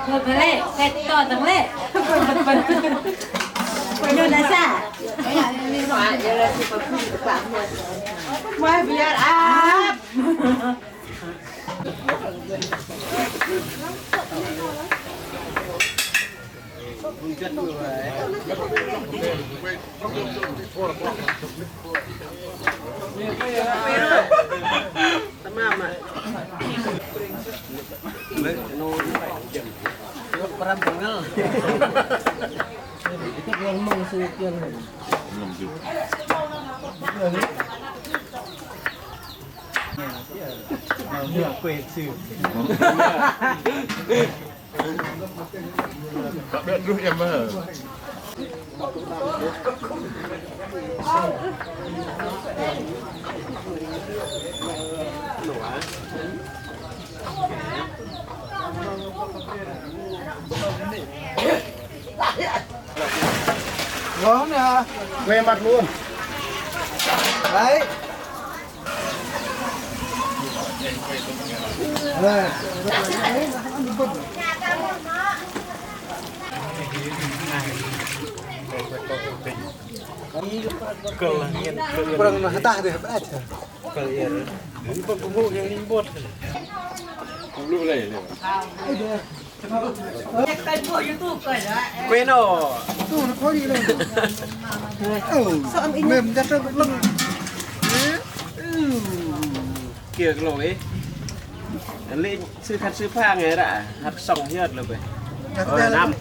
หมดไปเลยเสร็จก่อนตั้งเลยไปดูนะซ่ามาเบียร์อาบตมามาperang bengal. Itu yang mengsukian. Dia kuat sih. Tak ada duit yang mahal. Ngon nè, que mặt luôn. Đấy. Đây. Kurang hata deh, aja. Kalian. Ini pengumum yang dibuat. Lu leh. Quên rồi. Tu nó có gì đâu. Mềm ra trong lưng. Kìa cái lỗi. Lên sư khăn sư pha nghe đã. Hạt sòng hết rồi vậy. Rồi năm.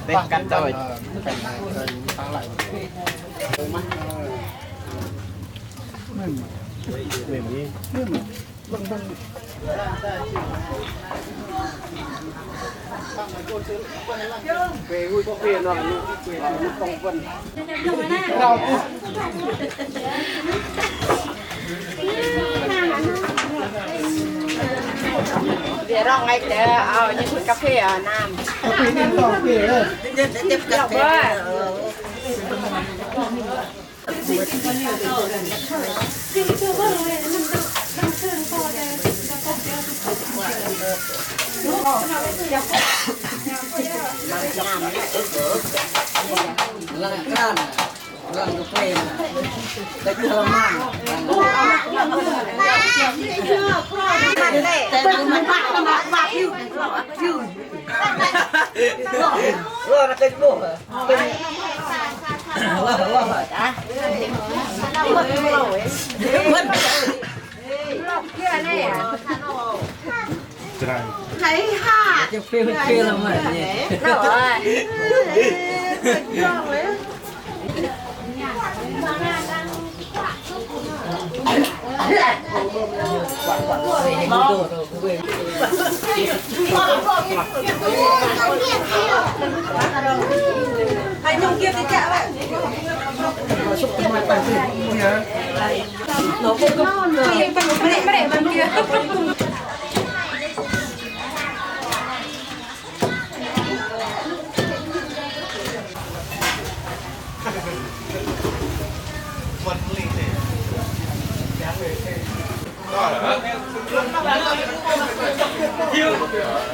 Tết cắt rồi. Mềm đi. Vâng vâng. Về vui có tiền rồi, phong vân. Đâu. Để rong ngay để những cuốn cà phê ở Nam. Cà phê nên tỏ kể đây. Tiếp cà phê. Lang cà phê đây cứ làm mang rồi nó cái bộ Thấy ha. cái phê làm gì Anh trong kia thì chả vậy. Nó không có rồi. Cái để bên kia.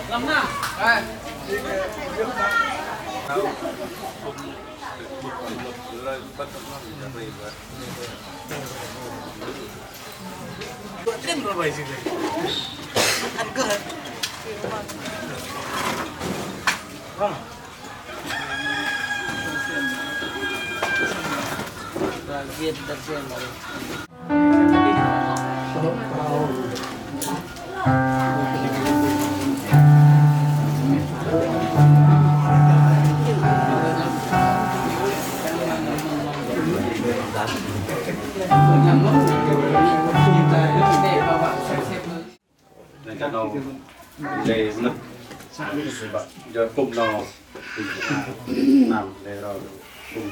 Lắm nào. Tin vào vậy gì vậy? Ăn cơm. Vâng. viên đặt riêng rồi Hãy subscribe cho kênh Ghiền Mì Gõ để không bỏ lỡ những video hấp dẫn. cho nó để mất giờ cùng nó làm để rồi cùng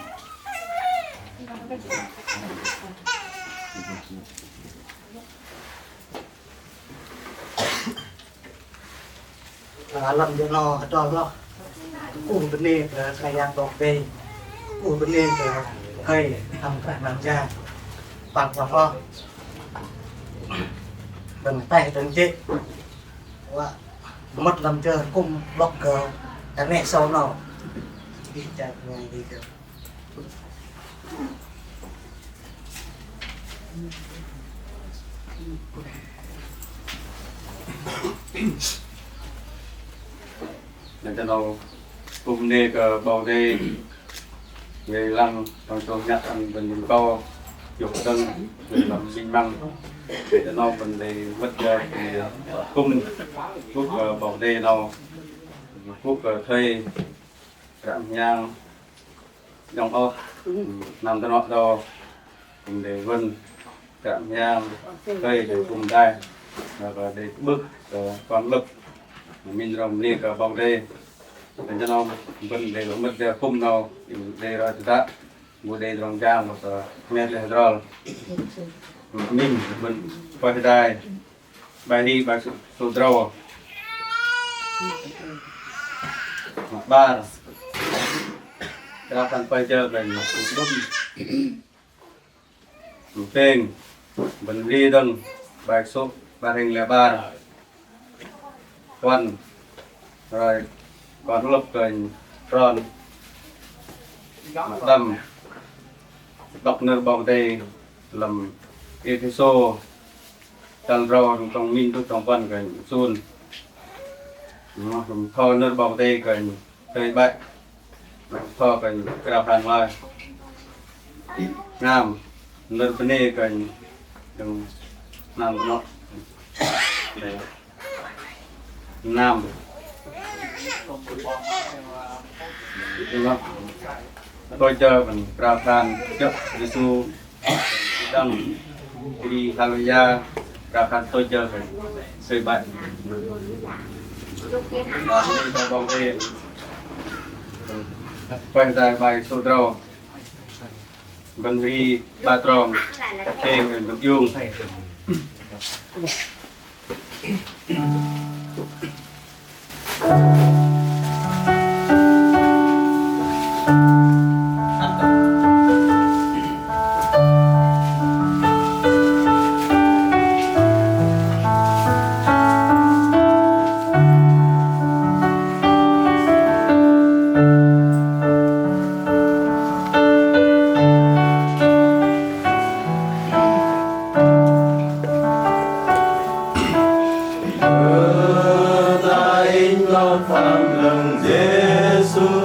làm cho nó cho nó bên này khai giang đọc về bên này hay làm ra bằng và pho đừng tay đừng chết mất làm chơi cùng bóc cờ cái này sau nào đi chạy ngày đi được để cho nó cùng nề cờ bầu đề người lăng trong chỗ nhặt ăn bình bao dục tân người làm sinh măng để cho nó mình để mất giờ thì cung phúc bầu đề nào phúc thuê rạng nhang dòng ô nằm cho nó đâu cùng để vân rạng nhang thuê để cùng đây và để bước còn lực mình làm nề cờ bầu đề để cho nó vấn đề mất giờ không nào để rồi ta mua đề rong giang một mét để rồi mình vẫn phải đây bài đi bài số trâu ba ra thành phải chơi mình một số đúng tên mình đi đừng bài số bài hình là ba quan rồi còn lúc cần tròn đầm đọc nơi bầu đây làm episo tan rò trong min trong văn cần xuân thò nơi bầu đây cần cây bậy thò cần đào hàng lai nam nơi bên này cần đừng làm nó nam đúng không? Tôi chờ mình rao than trước Giêsu đang đi Hallelujah rao than tôi chờ phải xây bệnh bóng đêm quay dài bài số trâu vẫn đi ba tròn kê người được dùng Giêsu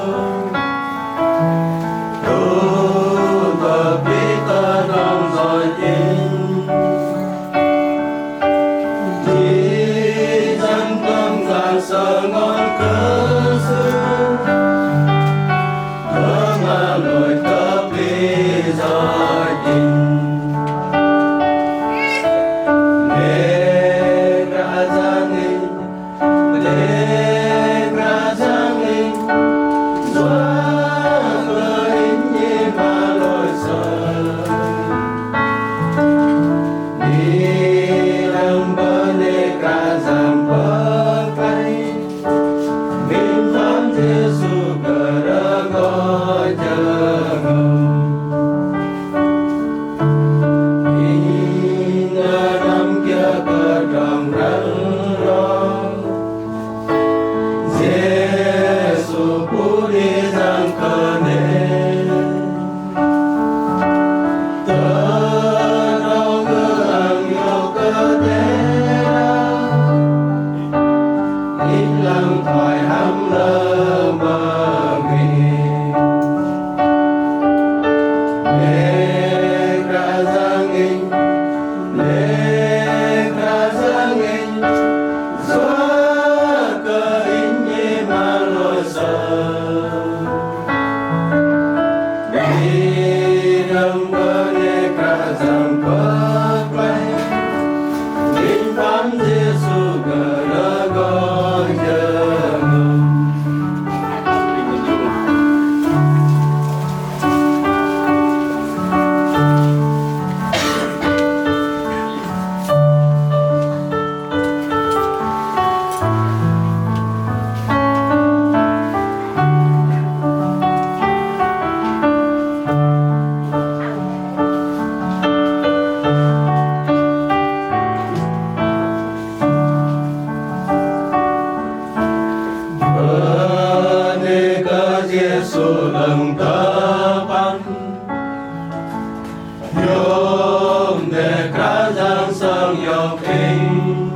Nhung để cả giang sang yêu kinh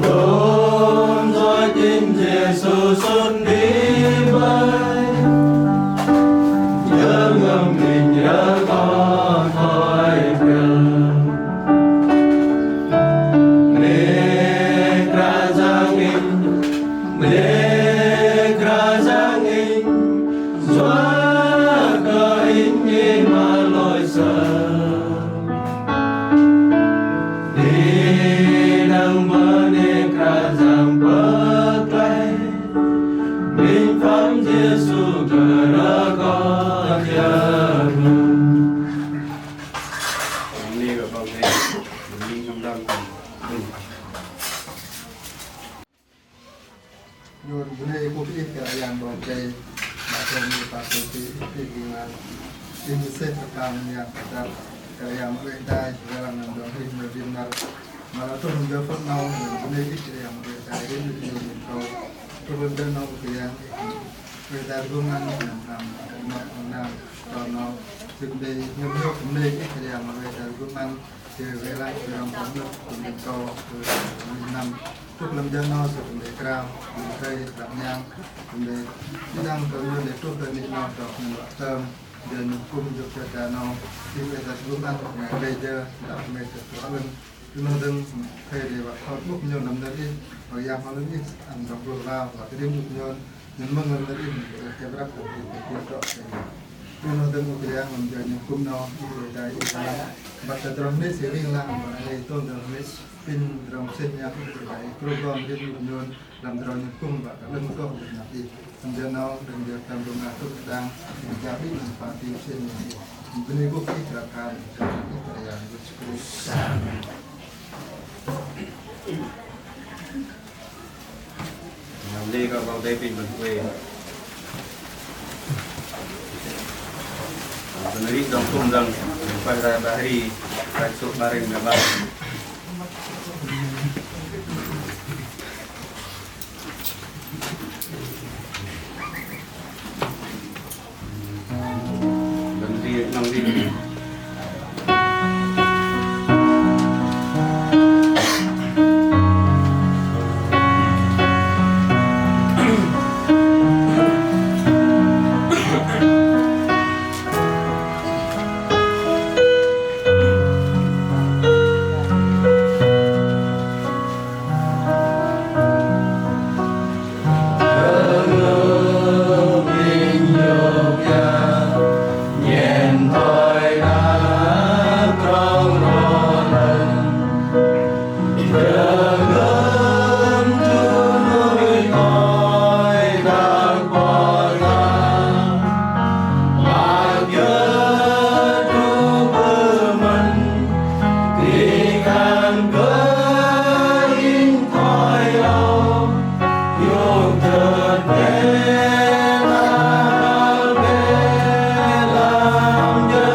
đốn rồi tin Giêsu xuân đi bay nhớ ngâm mình nhớ có thôi phiền mê ra giang in mê ra giang in xóa cả in nhé mà lối xa đi đang bờ nê ra giang bờ tay mình phán Giêsu cờ ra có nhớ đi vào phòng này mình không đang Yun, bunay ko pili ka yang bangkay atau ni pasuti dengan ini sekam yang kita yang beredar dalam dongeng benar malah tu menjawab nau bunay itu yang beredar ini kau kemudian nau yang beredar gungan nam kalau nau jadi nyamuk bunay itu yang beredar gungan thì về lại làm phóng lực của mình cầu mình nằm chúc lâm dân nó sự để cao mình cây đạm nhang để đang có như để chúc tới mình nó đọc mình bảo thơm để mình cùng giúp cho cha nó khi về ta xuống ăn ngày bây giờ đọc mình sẽ có lên nó đừng thầy để bảo họ bốc nhiều lắm đấy đi và giam họ lên đi ăn đọc đồ vào và cái đêm bốc nhiều nhưng mừng lên đấy đi cái bắp của cái chuyện đó nó đừng có cái ăn giờ những cung nó đi về đây Baca dalam ni sering lah, itu dalam ni pin dalam senyap program dia tunjuk dalam dalam hukum baca dalam kau nanti menjenau dan dia dalam rumah tu sedang menjadi empati senyap. Bini bukti gerakan yang bersyukur. làm đi còn vào đây pin mình về sendiri dong tunggang pada hari rasul bareng gambar dan di nang di Hãy subscribe cho kênh Ghiền Mì Gõ để không bỏ lỡ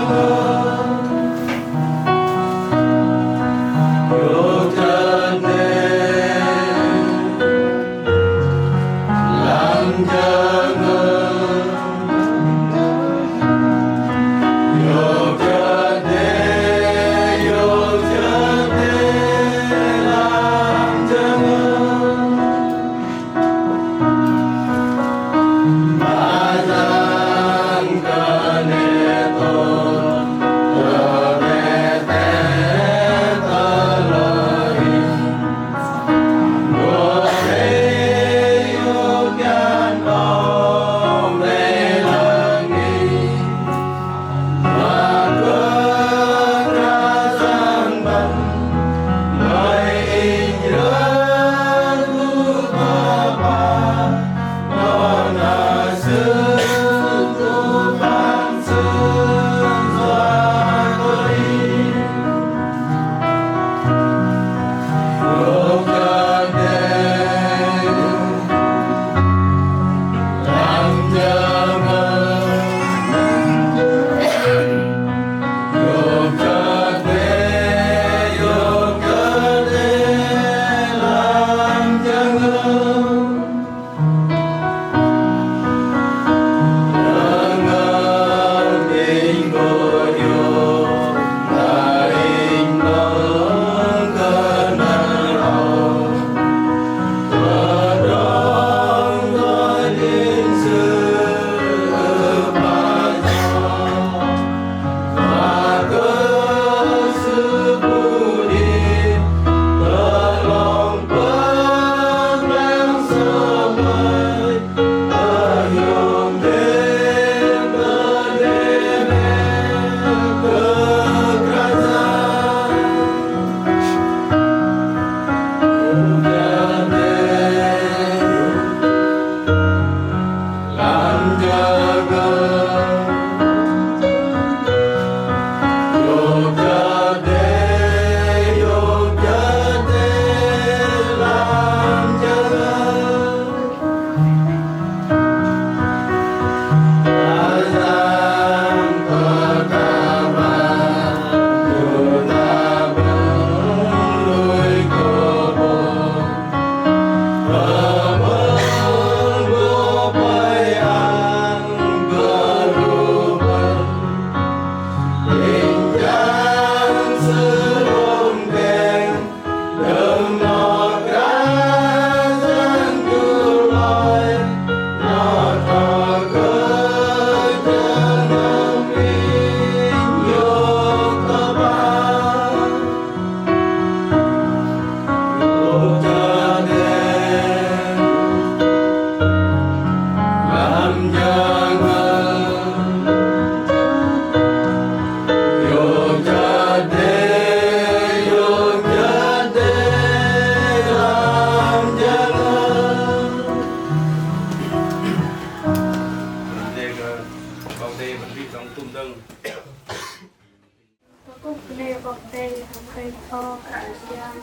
Cúc lê bọc tê cây kho cả giang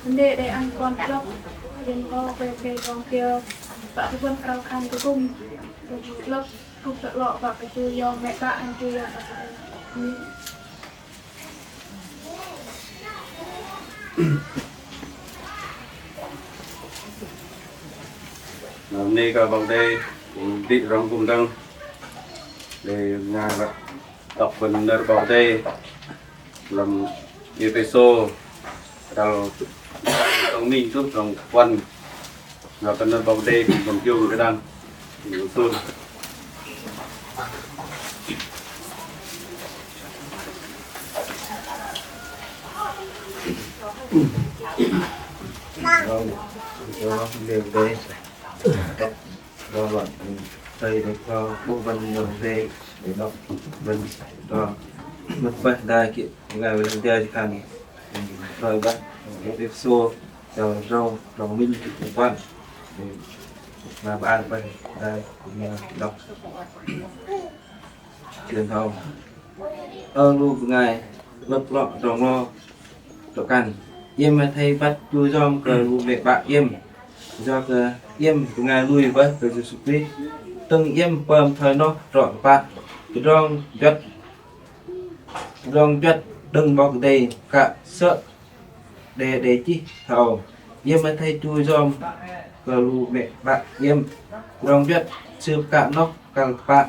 vấn đề để ăn con lốc đến kho về cây con kia bạn quân cao khăn cái cung lốc cung tự lọ và cái chui do mẹ bạn ăn chui hôm nay cả vòng đây đi rong cùng đông để nhà đọc phần nơi vào đây làm như thế số đầu tổng minh giúp trong quân và phần nơi vào đây cũng còn kêu cái đăng tuôn đều đây rồi đây để cho bộ phận nhiều đây để đọc vân cho mất phần đại kiện ngày về làm chơi thì rồi bắt tiếp xô cho rau rau minh quan và ban phần đây đọc truyền thông lúc ngày lập lọ rong lo cho căn yếm thay bắt chui rong cờ lu mẹ bạn yếm do cờ yếm ngày lui với cờ sự sụp từng yếm bơm thời nó trọn bạn rong chất đừng bọc đầy cả sợ để chi thầu yếm thay chui rong cờ lu mẹ bạn yếm rong chất sư cả nó càng bạn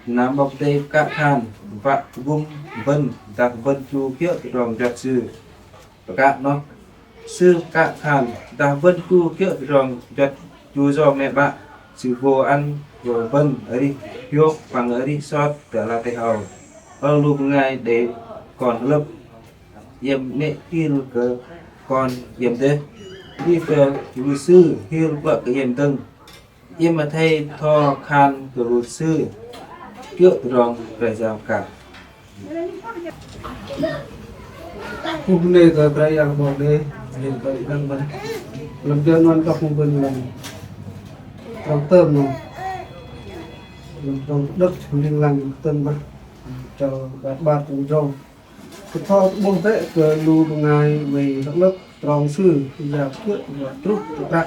nắm bọc đầy cả than và vung vân đặc vân chu kia rong chất sư cả nó sư cả hàn ta vân cu kia rong chặt chu do mẹ bạn sự vô ăn rồi vân ở đi hiếu bằng ở đi sót trở là tay hầu ở lúc ngày để còn lớp yếm mẹ tiên cơ còn yếm thế đi về luật sư hiếu vợ cái yếm từng yếm mà thay tho khan của luật sư kia rong về rào cả hôm nay cái cái yang bảo đây hiện tại đang bận làm cho non các công viên làm trong tôm này trong đất liên làng tôm bận cho ba cùng rau cái thọ bông tệ cái lu ngày về các lớp tròn sư giờ quyết và trúc ra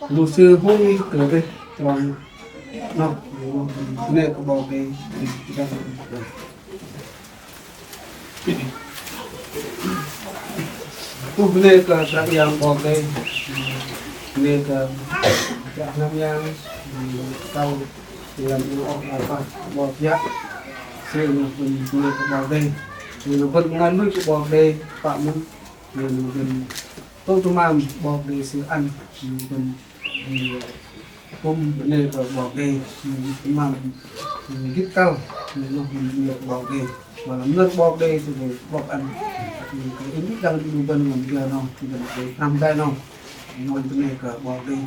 lu sư hôi từ đây tròn nó nên có bảo cái đang hôm nay cái trại yang bảo cái nên cái trại nam yang tàu làm apa bảo giác xây mình nên cái bảo đây mình vẫn ngăn với cái bảo đây phạm mình tôi làm bảo đây sự ăn mình hôm nay cái bảo đây mình làm hít cao mình bảo đây mà làm nước bảo đây thì phải bảo ăn cái ý đang đi bên làm giờ nào thì mình phải làm đây nào mình cái này cả bảo đây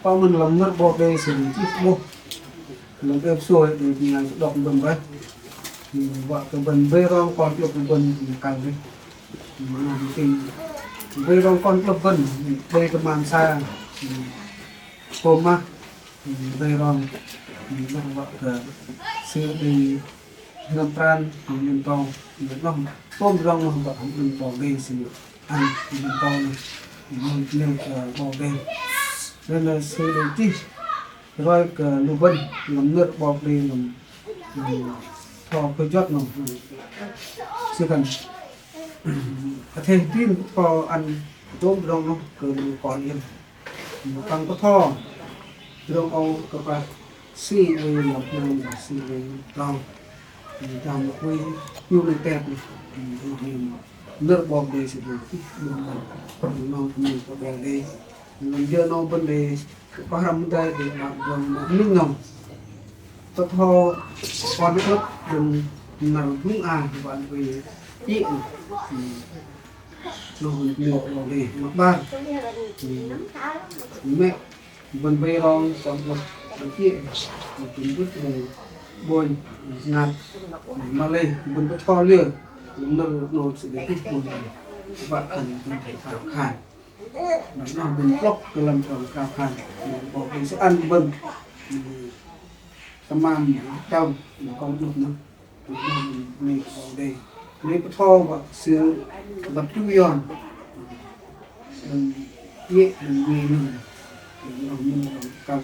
bao mình làm nước bảo đây thì mình chỉ mua làm ép xuôi để mình đọc đồng đấy thì vợ cái bên bê rong còn được cái bên thì càng đi mình làm cái bê rong con lập vân bê cái màn xa hôm mà bê rong mình làm vợ cái xưa đi ngâm pran mình to mình làm tôm rong mà vợ mình bỏ bê thì ăn mình to này mình nêu bỏ bê nên là xưa đi chi rồi cái lục vân làm nước bỏ bê làm thò cái chót nó xưa cần thêm tin có ăn tôm rong nó cứ còn yên càng có thò rong âu các bạn xì về một năm xì về rong làm một cái nhiều người tẹp nước bọt đây sẽ được nó nhiều có bè đây mình giờ nó vấn đề có hầm đây để làm vòng minh ngầm có thò con nước đừng nào đúng thì bạn về chị nó nhiều vào đây mà ba mẹ vân bê rong trong một kia chúng bước về bôi ngạt mà lên mình có cho liền nó sẽ để thích bôi bạn cần phải khảo khải nó mình lóc cái làm tròn khảo khải bỏ cái sẽ ăn vân tâm am trong con được nó mình vào đây lấy cái thô và xưa bật chú giòn nhẹ đừng vì mình cầm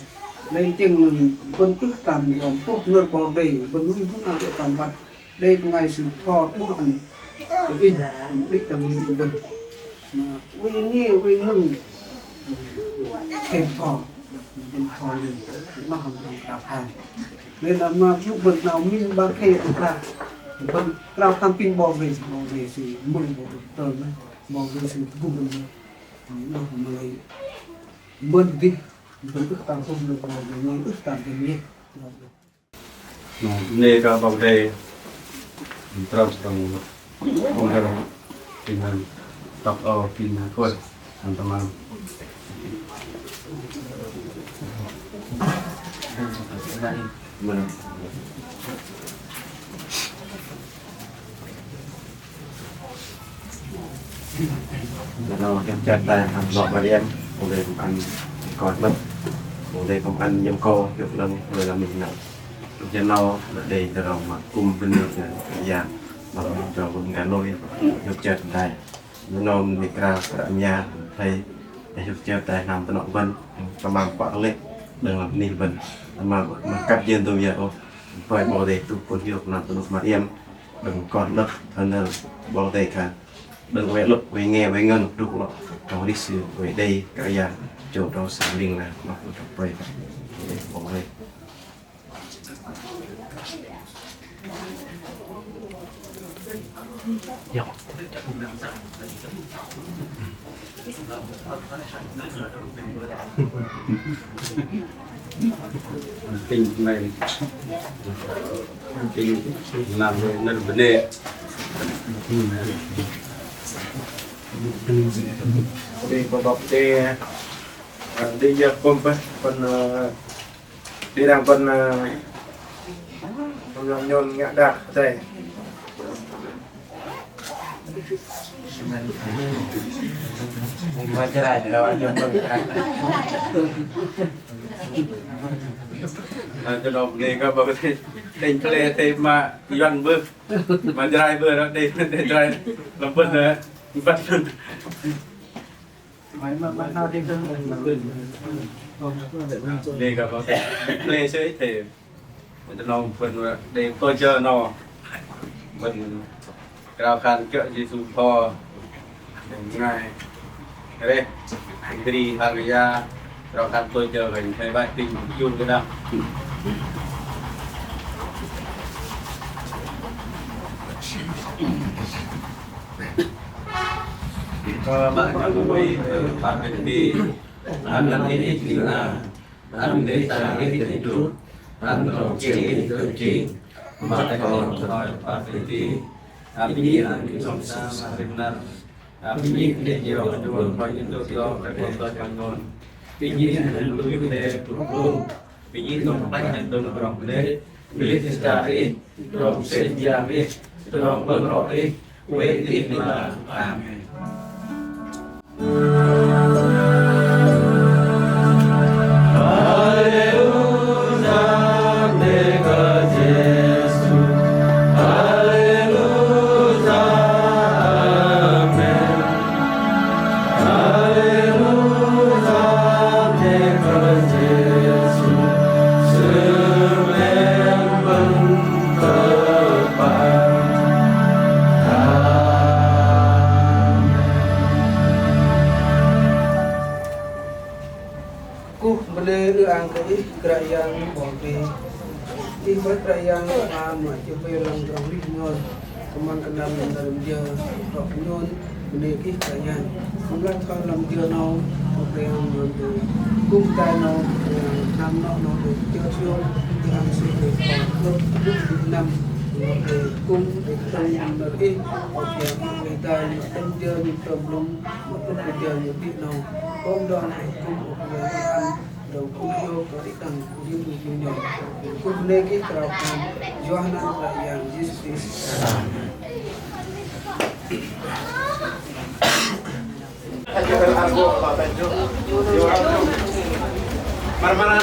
lên chừng mình vẫn cứ tầm còn tốt nữa vào đây vẫn luôn lúc nào để tầm vật đây ngày sự thọ cũng còn in đích tầm mình vẫn vì nghe vì mừng thêm thọ mình thọ liền nó không được đạp hàng nên là mà lúc vật nào mình bán khe được là vẫn lao tham pin bò về sự mừng của tờ bò về sự vùng nó mới bơn đi vẫn ước tạm không được bò về người ước tạm về nhé nê cả bao đây trâu trong không có dengan top of pin thôi teman-teman. Nó em chặt tay làm lọt vào đen, hôm nay cũng ăn còn mất, hôm nay cũng ăn nhâm co, được lần rồi là mình nặng, cho nó để từ đầu mà cùng bên nước nhà mà cho mình cả nồi được chặt tay, nó mình ra cả nhà thấy được chặt tay làm từ nọ vân,ประมาณ quãng lên, đừng làm nỉ vân, mà cắt dên tôi giờ phải bỏ để tụ con hiệu làm từ nọ mà em đừng còn đất, thân là bỏ để cả đừng vẽ lục về nghe về ngân đúng không? Trong lịch sử về đây cả nhà chỗ đó sáng đình là nó cũng trong đây bỏ đây. Kinh này kinh làm rồi nên vấn đề đi có bọc đi giờ con đi làm con nhon ngã đạc đây mà cái này là nhon cho nó nghe các bạn thấy đánh play thêm mà Ivan bơ mà driver đó đây driver làm bơ nữa bắt máy mà nào đi hơn đây các bạn thấy play chơi thì nó phần để tôi chơi nó mình rào khăn chợ gì xuống to ngày đây anh đi hàng người ra rào khăn tôi chờ hình thấy vậy tình chun cái nào cho bạn các quý bạn bên đi anh làm ít thì là anh để ta ít thì chút anh còn chỉ được chỉ mà còn nói bạn bên đi anh nghĩ anh trong xa mà bên nam anh nghĩ để nhiều anh luôn coi những điều đó phải quan tâm bằng ngôn vì nghĩ anh luôn biết để luôn vì nghĩ không phải anh đừng còn để vì thế ta đi rồi sẽ ra đi rồi bận rộn đi quên đi là amen. kerajaan Bobi tiba kerajaan lama coba yang terlalu nyon teman kenal dalam dia rok nyon meniki kerajaan bulan tahun dalam dia nau yang nyon tu kum tai nau nam nau tu dia siom yang sih klub enam kum kita yang dari yang kita yang dia ni belum betul dia ni nau kom don kum yang đầu cũng vô có cái tầng riêng riêng nhỏ cũng nên cái trào hàng Johanna là dạng Jesus Marah-marah.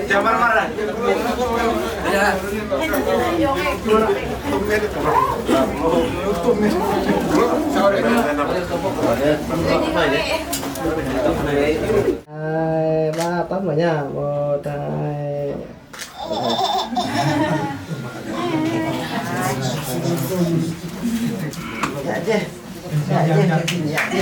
Jangan marah-marah. Hai, ba tắt vào nha. 1, 2. Dạ chứ. Dạ chứ. Dạ chứ.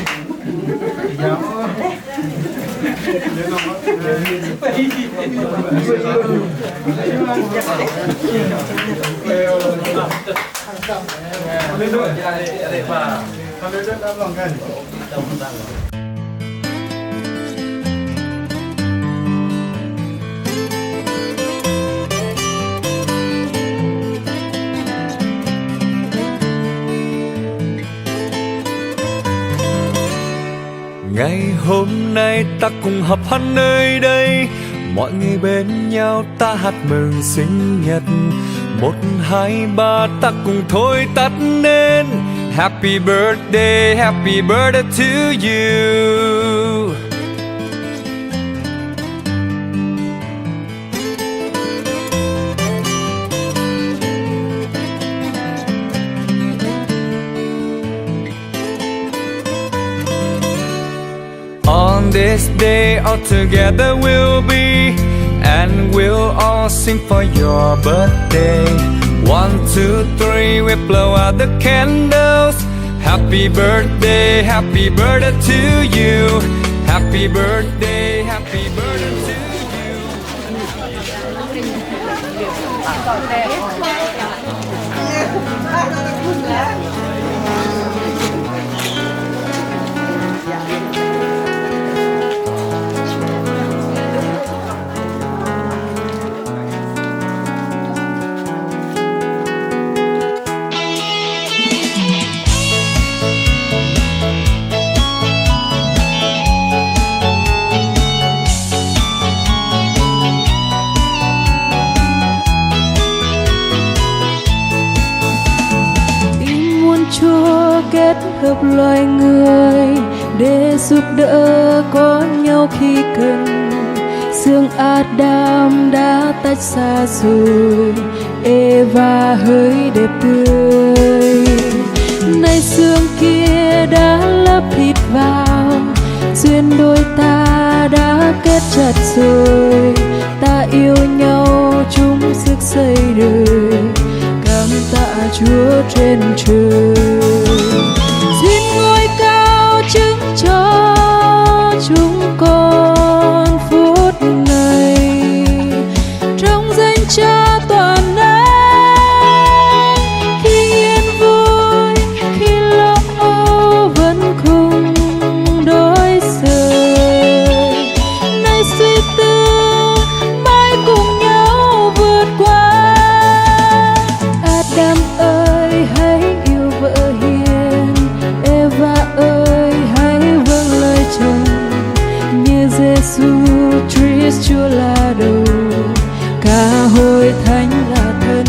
Ngày hôm nay ta cùng họp hắn nơi đây, mọi người bên nhau ta hát mừng sinh nhật. 1, 2, 3 ta cùng thôi tắt nên Happy birthday to you. On this day all together we'll be, and we'll all sing for your birthday. 1, 2, 3, we blow out the candles. Happy birthday to you. Happy birthday to you. Chúa kết hợp loài người để giúp đỡ có nhau khi cần. Xương Adam đã tách xa rồi, Eva hỡi đẹp tươi. Nay xương kia đã lấp thịt vào, duyên đôi ta đã kết chặt rồi. Ta yêu nhau chung sức xây đời, cảm tạ Chúa trên trời. Xin ngôi cao chứng cho chúng con phút này, trong danh Cha toàn năng. Khi yên vui, khi lo âu vẫn không đổi rời. Nay suy tư mãi cùng nhau vượt qua. Adam ơi hãy yêu vợ hiền, Eva ơi hãy vâng lời chồng. Như Giêsu Christ Chúa là đầu, cả hội thánh là thân.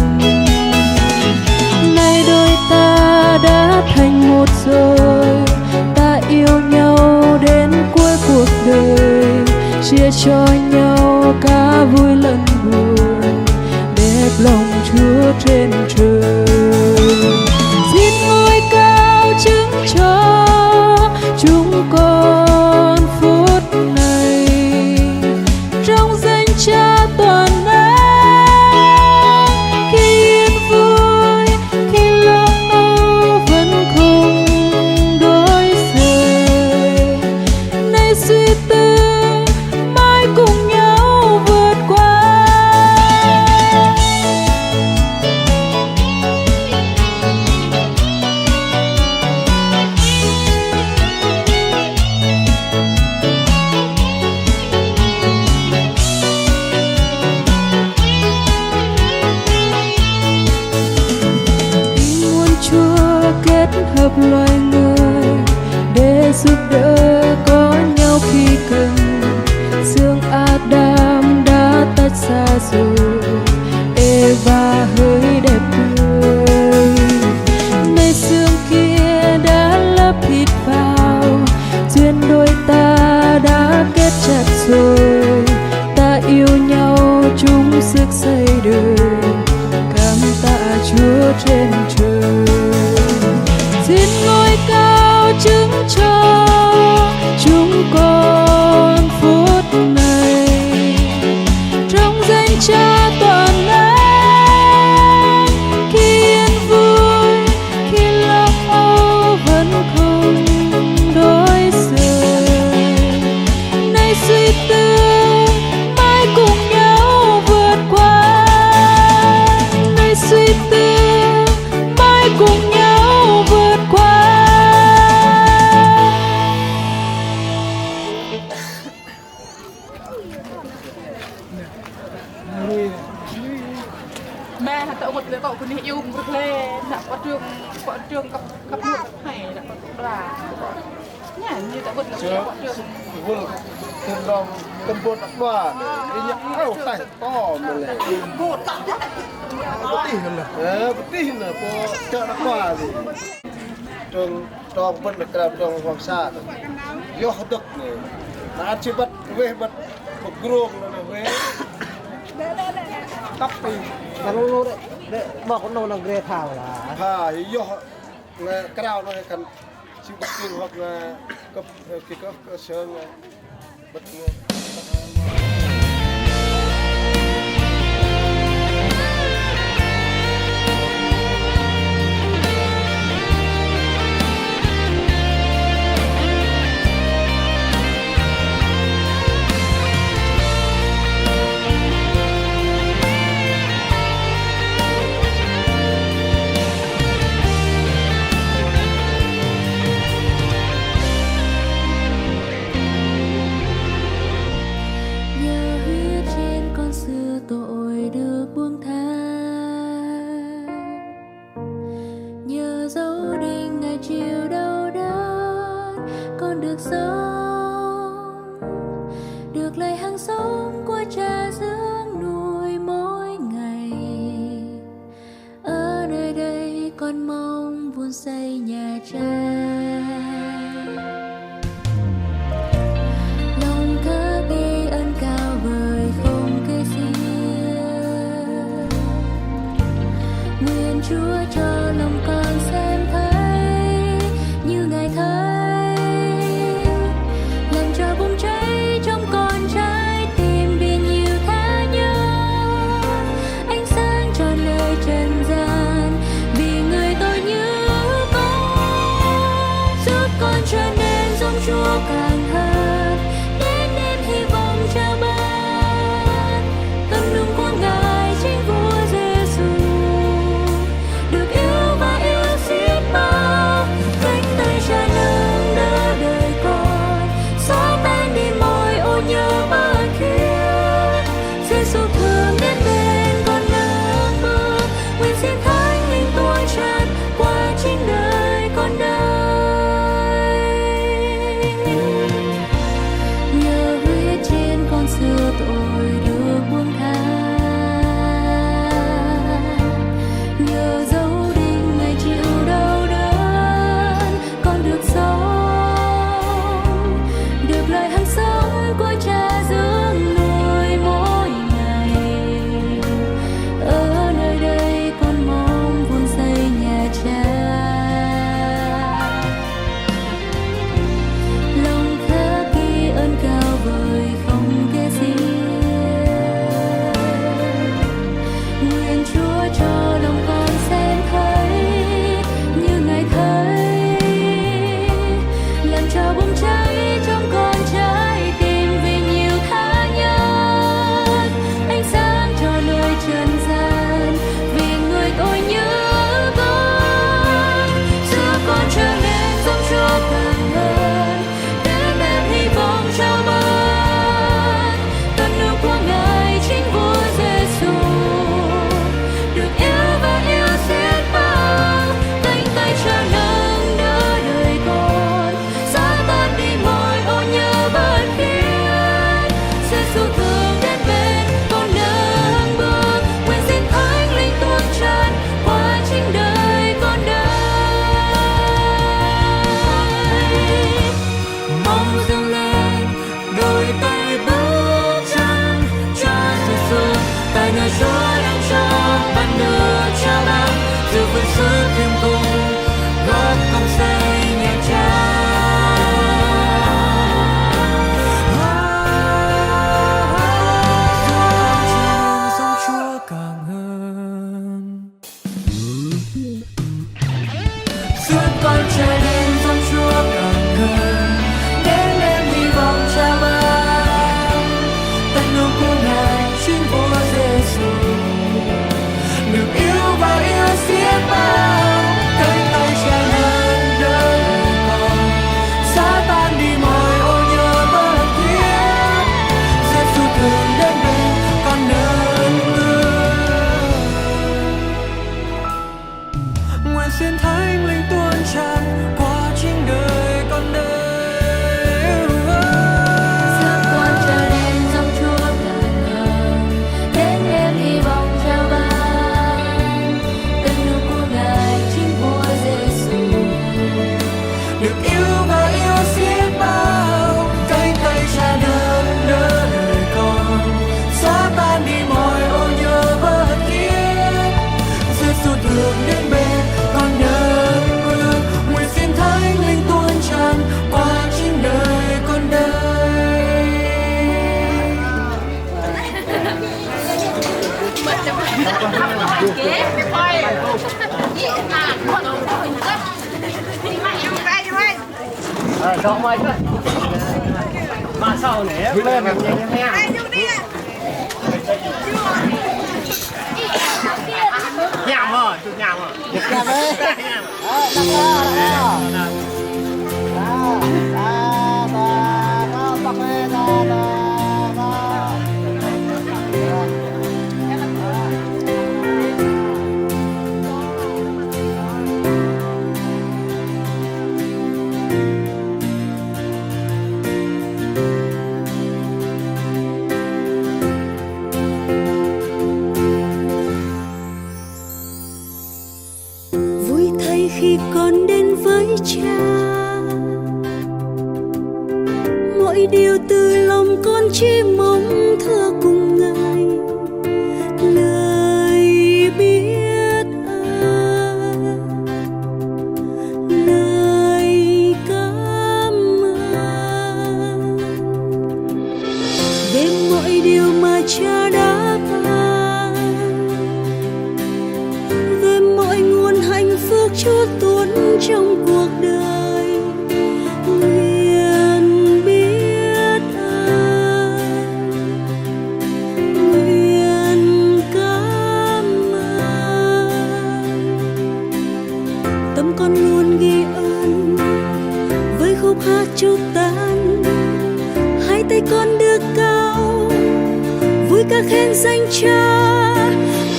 Nay đôi ta đã thành một rồi, ta yêu nhau đến cuối cuộc đời, chia cho nhau cả vui lẫn buồn, đẹp lòng Chúa trên trời. Xin ngôi cao chứng cho chúng con phút này, trong danh Cha toàn năng. Khi yên vui, khi lo âu vẫn không đổi rời. Nay suy tư mãi cùng nhau vượt qua. Kết hợp loài người để giúp đỡ có nhau khi cần. Xương Adam đã tách xa rồi, Eva hỡi đẹp tươi. Nay xương kia đã lấp thịt vào, duyên đôi ta rồi. Ta yêu nhau chung sức xây đời, cảm tạ Chúa trên trời. Xin ngôi cao chứng cho chúng con phút này, trong danh Cha toàn năng. Khi yên vui, khi lo âu vẫn không đổi rời. Nay suy tư mãi cùng nhau vượt qua, nay suy tư mãi cùng nhau vượt qua. mẹ hạt tậu một đứa cậu con yêu một lê đã có trường cấp một này đã có là nhả như đã vượt là có trường vâng thường đồng cầm bột đặc đoà để nhận áo tay to mà lại một tặng có tin là có chợ đặc đoà gì trường trong bên được làm trong hoàng sa do học được này đã chỉ bắt về bắt một gồm là về tóc thì Kalau dek bak no nang gre thao là ha do là cái nào nó cần chịu bắt tiền hoặc là cấp sơn bắt Nhờ huyết trên con xưa tội được buông tha, nhờ dấu đinh ngày chiều đau đớn con được sống, được lời hàng sống của Cha dưỡng nuôi mỗi ngày. Ở nơi đây con mong vun xây nhà Cha. Lòng khắc ghi ơn cao vời không kể xiết, nguyện Chúa cho lòng con xem thấy như Ngài thấy, làm cho bùng cháy trong con trái tim biển nhiều tha nhớ, ánh sáng tròn nơi trần gian vì người tôi như con, giúp con trở nên giống Chúa càng hơn, đến đêm hy vọng chào ban tâm đúng của Ngài chính Vua Giêsu, được yêu con trời đêm trong Chúa càng gần, đến em hy vọng trao ban tận nụ của Ngài chính Chúa Giêsu. Được yêu và yêu xiết bao, cánh tay Cha nâng đỡ con, xóa tan đi mọi ô nhơ bất thiết. Giêsu thường đến bên con nâng bước. Nguyện xin Thánh Linh tuôn tràn qua chính đời con đây. Giữa con trời đêm trong Chúa càng gần, đến em hy vọng trao ban tận nụ của Ngài chính Chúa Giêsu. Được yêu và yêu xiết bao, cánh tay Cha nâng đỡ đời con, xóa tan đi mọi ô nhơ bất thiết. Giêsu thường đến bên con nâng bước. Nguyện xin Thánh Linh tuôn tràn qua chính đời con đây. Vui thay khi con đến với Cha, mọi điều từ lòng con chỉ mong thưa cùng Ngài. Lời biết ơn, lời cảm ơn về mọi điều mà Cha đã ban, về mọi nguồn hạnh phúc Chúa tuôn trong cuộc đời. Nguyện biết ơn, nguyện cảm ơn. Tâm con luôn ghi ơn với khúc hát chúc tan. Hai tay con đưa cao, vui ca khen danh Cha.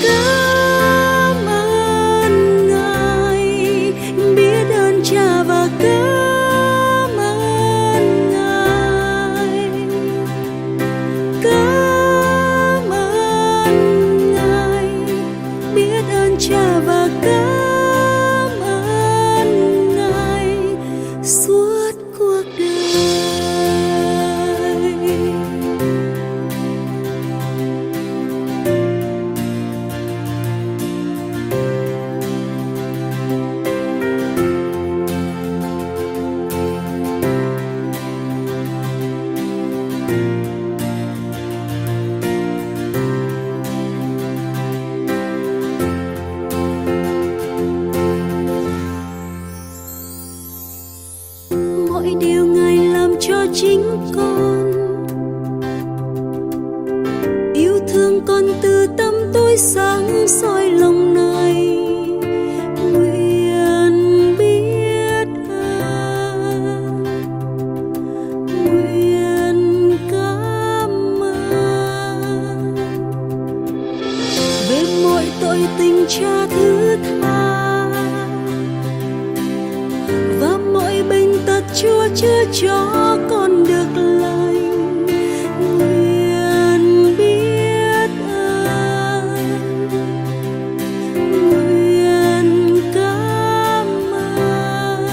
Cảm ơn Ngài, biết ơn Cha và cảm ơn Ngài. Cảm ơn Ngài, biết ơn Cha và cảm ơn Ngài suốt cuộc đời. Mọi điều Ngài làm cho chính con, yêu thương con từ tâm tối sáng soi lòng này. Nguyện biết ơn, nguyện cảm ơn về mọi tội tình Cha thứ tha, và mọi bệnh tật Chúa chữa cho con được lành. Nguyện biết ơn, nguyện cảm ơn.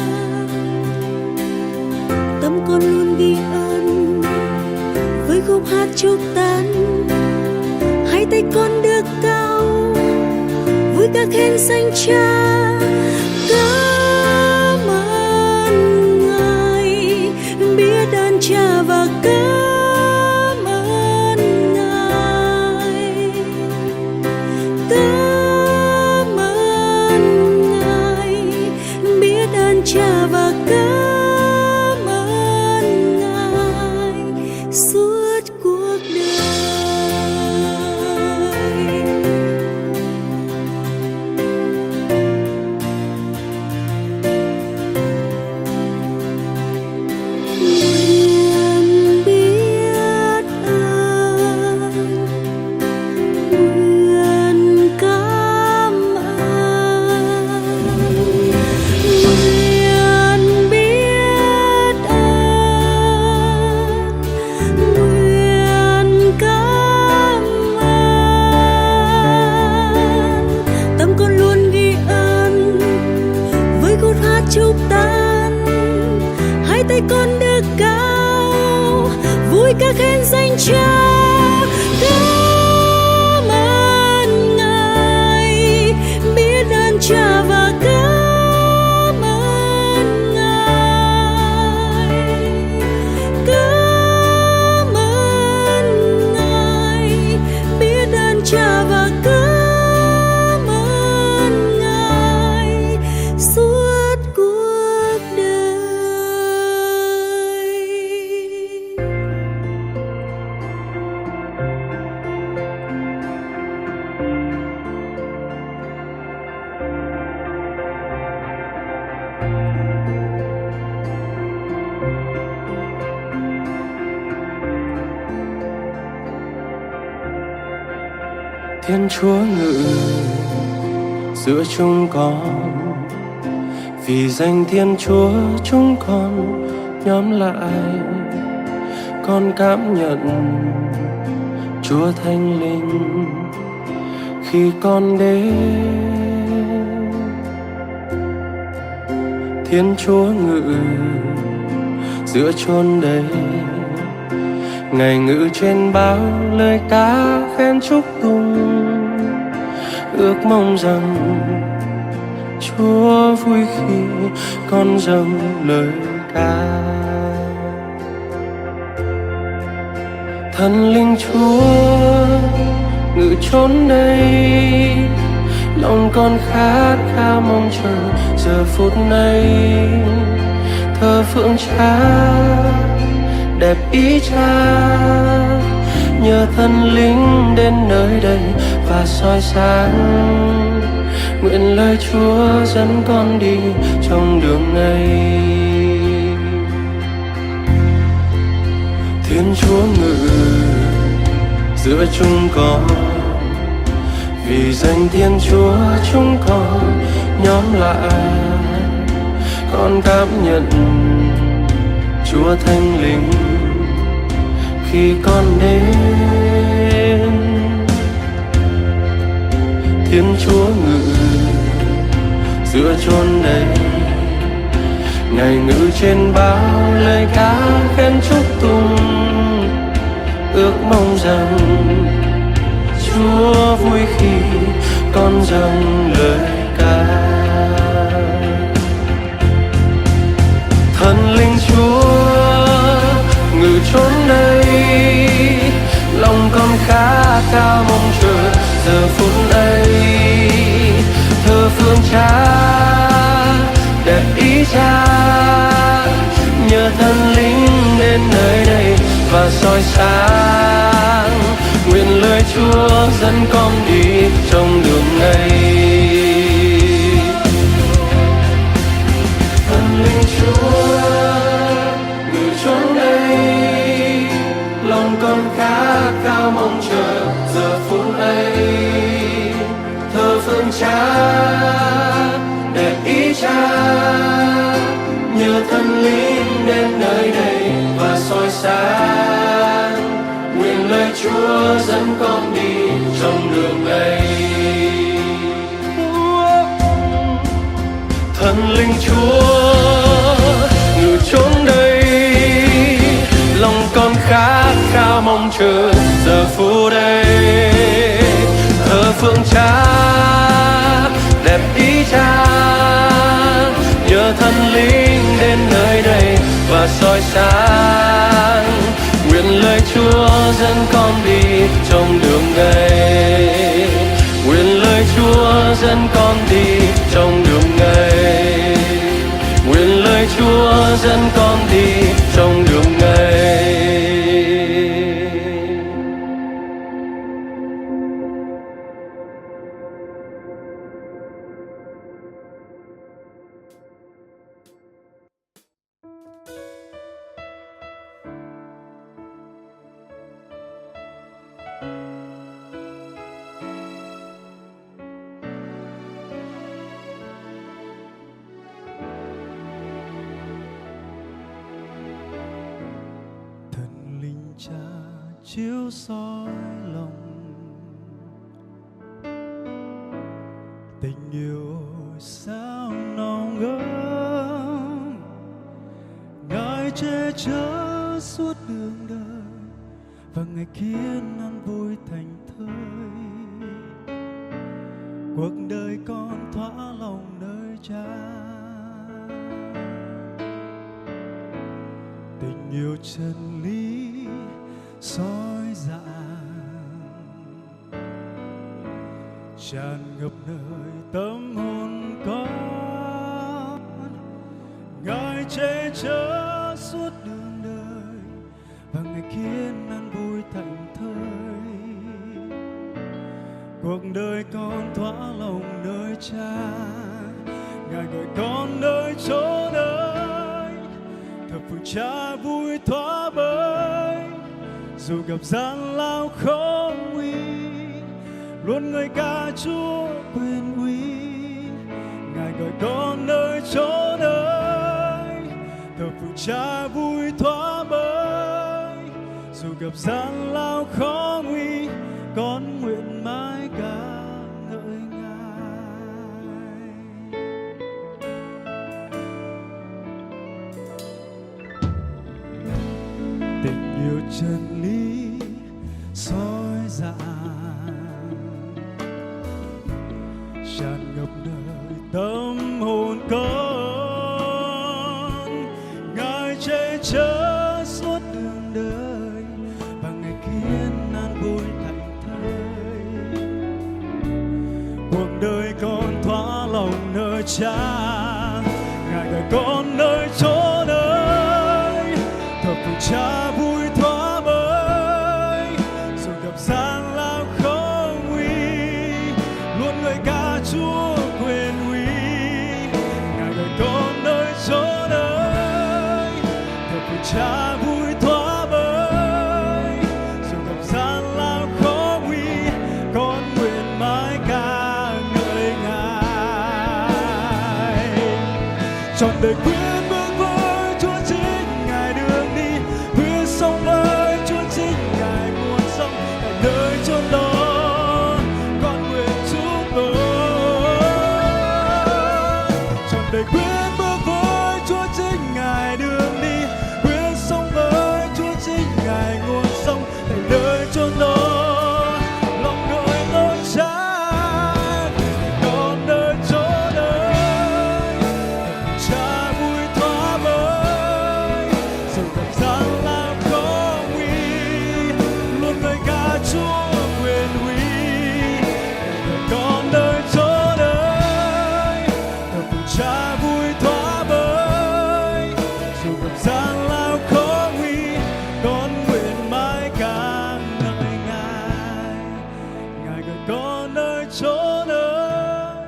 Tâm con luôn ghi ơn với khúc hát chúc tan. Hai tay con đưa cao, vui ca khen danh Cha. Cảm ơn Ngài, biết ơn Cha và cảm ơn Ngài. Cảm ơn Ngài, biết ơn chúc tan, hai tay con đưa cao, vui ca khen danh Cha. Cảm ơn Ngài, biết ơn Cha và cảm ơn Ngài. Cảm ơn Ngài, biết ơn Cha và cảm ơn Ngài suốt cuộc đời. Thiên Chúa ngự giữa chúng con, vì danh Thiên Chúa chúng con nhóm lại, con cảm nhận Chúa Thánh Linh khi con đến. Thiên Chúa ngự giữa chốn đây, Ngài ngự trên bao lời ca khen chúc tụng, ước mong rằng Chúa vui khi con dâng lời ca. Thần linh Chúa ngự chốn đây, lòng con khát khao mong chờ giờ phút này. Thờ phượng Cha đẹp ý Cha, nhờ thần linh đến nơi đây và soi sáng. Nguyện lời Chúa dẫn con đi trong đường này. Thiên Chúa ngự giữa chúng con, vì danh Thiên Chúa chúng con nhóm lại, con cảm nhận Chúa Thánh Linh khi con đến. Thiên Chúa ngự giữa chốn này, Ngài ngự trên bao lời ca khen chúc tụng, ước mong rằng Chúa vui khi con dâng lời ca. Thần linh Chúa ngự chốn đây, lòng con khát khao mong chờ giờ phút này. Thờ phượng Cha đẹp ý Cha, nhờ thần linh đến nơi đây và soi sáng. Nguyện lời Chúa dẫn con đi trong đường này. Thần linh Chúa ngự chốn đây, lòng con khát khao mong chờ giờ phút này. Thờ phượng Cha đẹp ý Cha, nhờ thần linh đến nơi đây và soi sáng. Nguyện lời Chúa dẫn con đi trong đường này. Thần linh Chúa ngự chốn đây, lòng con khát khao mong chờ giờ phút đây. Thờ phượng Cha đẹp ý Cha, nhờ thần linh đến nơi đây và soi sáng. Nguyện lời Chúa dẫn con đi trong đường này. Nguyện lời Chúa dẫn con đi trong đường này. Nguyện lời Chúa dẫn con đi trong đường này. chiếu soi lòng tình yêu sao nồng ấm che chở suốt đường đời và ngày kia non vui thành thơi. Cuộc đời con thỏa lòng nơi cha, tình yêu chân lý soi rạng tràn ngập nơi tâm hồn con. Ngài che chở suốt đường đời và ngày khiến an vui thảnh thơi. Cuộc đời con thỏa lòng nơi cha, Ngài gọi con nơi chốn ấy, thập phương cha vui thỏa bới. Dù gặp gian lao khó nguy, luôn ngợi ca Chúa quyền uy. Ngài gọi con nơi chốn ấy, thập phương cha vui thỏa bới. Dù gặp gian lao khó nguy, con nguyện mãi ca ngợi Ngài. Tình yêu chân lý soi rạng tràn ngập đời tâm hồn con. Ngài che chở suốt đường đời và ngày khiến an vui thảnh thơi. Cuộc đời con thỏa lòng nơi cha, Ngài gọi con nơi chốn ấy, thập phương cha vui thỏa bới. Dù gặp gian lao khó nguy, luôn ngợi ca Chúa quyền uy. Ngài gọi con nơi chốn ấy, thập phương cha vui thỏa bới. Dù gặp gian lao khó nguy, con nguyện mãi ca ngợi Ngài. Trọn đời quyết bước với Chúa chính Ngài đường đi, quyết sống với Chúa chính Ngài nguồn sống. Tại nơi chốn đó con nguyện chúc tôi. Trọn đời quyết bước với Chúa chính Ngài đường đi, quyết sống với Chúa chính Ngài nguồn sống. Tại nơi chốn đó lòng ngợi ơn Cha, con nơi chốn ấy, Cha vui thỏa bới. Dù gặp gian lao khó nguy, luôn ngợi ca Chúa quyền uy. Con nơi chốn ấy, thập phương Cha vui thỏa bới. Dù gặp gian lao khó nguy, con nguyện mãi ca ngợi Ngài. Ngài gọi con nơi chốn ấy,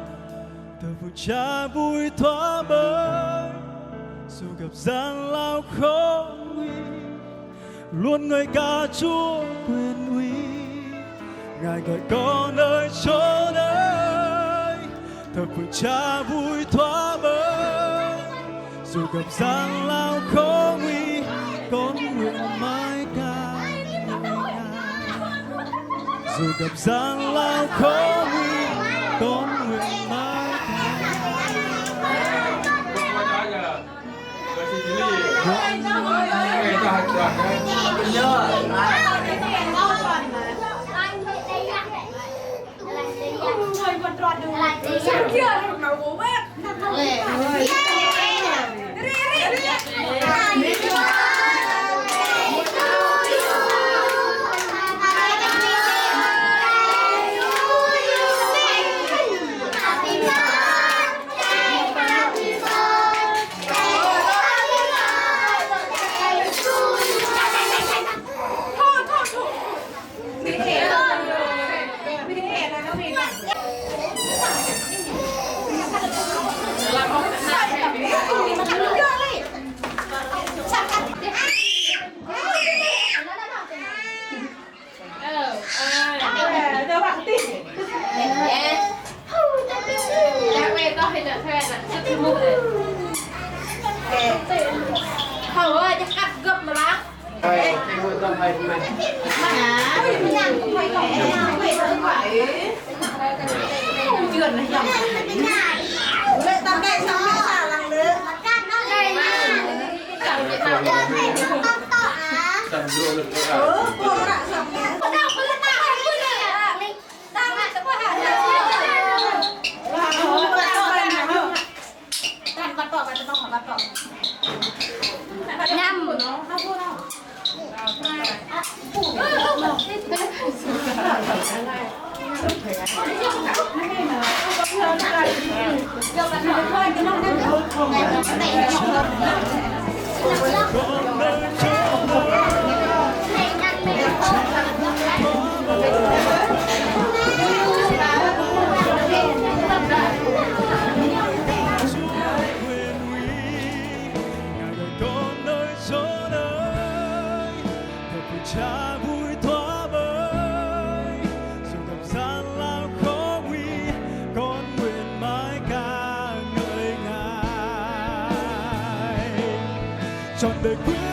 thập phương Cha vui thỏa bới. Dù gặp gian lao khó nguy, luôn ngợi ca Chúa quyền uy. Ngài gọi con nơi chốn ấy, thập phương Cha vui thỏa bới. Dù gặp gian lao khó nguy, con nguyện mãi ca ngợi Ngài. Dù gặp gian lao khó nguy, con nguyện mãi ca Hầu ơi, chắc cắt gấp mà bác. Cái nuôi con hay không này? Chườn này dòng. Lệ tao đây xong mới xả lằng nữa. Cắt nó đây. dulu Cha vui thoa bơi dù gặp gian lao khó nguy, con nguyện mãi ca ngợi Ngài trọn đời quý